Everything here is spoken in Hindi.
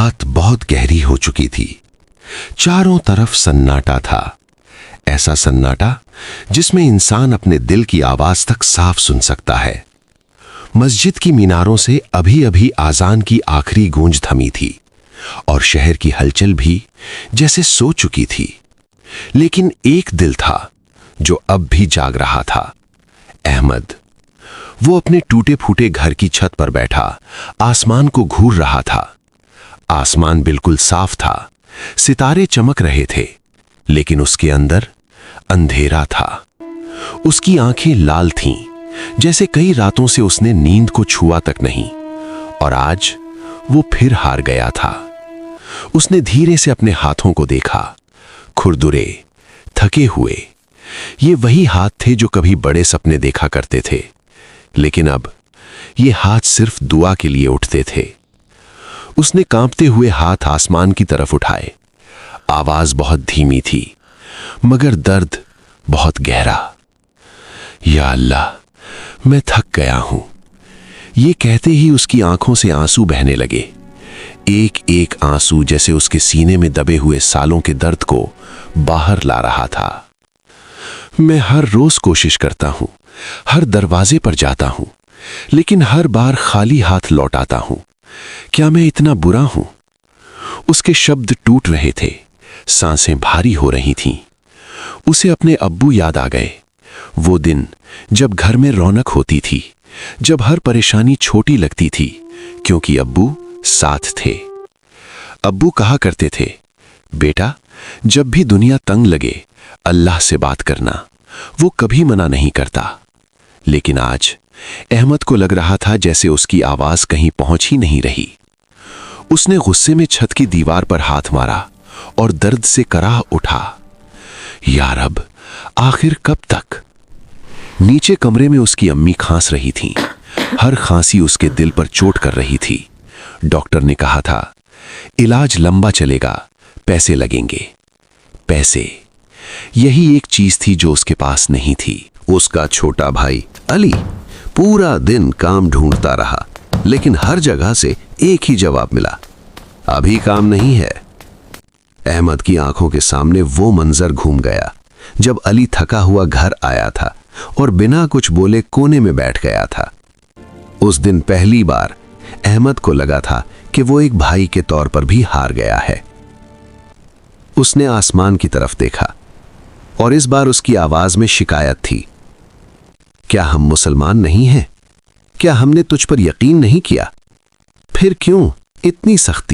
रात बहुत गहरी हो चुकी थी। चारों तरफ सन्नाटा था, ऐसा सन्नाटा जिसमें इंसान अपने दिल की आवाज तक साफ सुन सकता है। मस्जिद की मीनारों से अभी अभी आजान की आखिरी गूंज थमी थी और शहर की हलचल भी जैसे सो चुकी थी। लेकिन एक दिल था जो अब भी जाग रहा था, अहमद। वो अपने टूटे फूटे घर की छत पर बैठा आसमान को घूर रहा था। आसमान बिल्कुल साफ था, सितारे चमक रहे थे, लेकिन उसके अंदर अंधेरा था। उसकी आंखें लाल थीं, जैसे कई रातों से उसने नींद को छुआ तक नहीं। और आज वो फिर हार गया था। उसने धीरे से अपने हाथों को देखा, खुरदुरे, थके हुए। ये वही हाथ थे जो कभी बड़े सपने देखा करते थे, लेकिन अब ये हाथ सिर्फ दुआ के लिए उठते थे। उसने कांपते हुए हाथ आसमान की तरफ उठाए। आवाज बहुत धीमी थी, मगर दर्द बहुत गहरा। या अल्लाह, मैं थक गया हूं। ये कहते ही उसकी आंखों से आंसू बहने लगे, एक एक आंसू जैसे उसके सीने में दबे हुए सालों के दर्द को बाहर ला रहा था। मैं हर रोज कोशिश करता हूं, हर दरवाजे पर जाता हूं, लेकिन हर बार खाली हाथ लौट आता हूं। क्या मैं इतना बुरा हूं? उसके शब्द टूट रहे थे, सांसें भारी हो रही थीं। उसे अपने अब्बू याद आ गए, वो दिन जब घर में रौनक होती थी, जब हर परेशानी छोटी लगती थी क्योंकि अब्बू साथ थे। अब्बू कहा करते थे, बेटा, जब भी दुनिया तंग लगे अल्लाह से बात करना, वो कभी मना नहीं करता। लेकिन आज अहमद को लग रहा था जैसे उसकी आवाज कहीं पहुंच ही नहीं रही। उसने गुस्से में छत की दीवार पर हाथ मारा और दर्द से कराह उठा, या रब, आखिर कब तक? नीचे कमरे में उसकी अम्मी खांस रही थीं। हर खांसी उसके दिल पर चोट कर रही थी। डॉक्टर ने कहा था, इलाज लंबा चलेगा, पैसे लगेंगे। पैसे, यही एक चीज थी जो उसके पास नहीं थी। उसका छोटा भाई अली पूरा दिन काम ढूंढता रहा, लेकिन हर जगह से एक ही जवाब मिला, अभी काम नहीं है। अहमद की आंखों के सामने वो मंजर घूम गया जब अली थका हुआ घर आया था और बिना कुछ बोले कोने में बैठ गया था। उस दिन पहली बार अहमद को लगा था कि वो एक भाई के तौर पर भी हार गया है। उसने आसमान की तरफ देखा और इस बार उसकी आवाज में शिकायत थी, क्या हम मुसलमान नहीं हैं? क्या हमने तुझ पर यकीन नहीं किया? फिर क्यों इतनी सख्ती?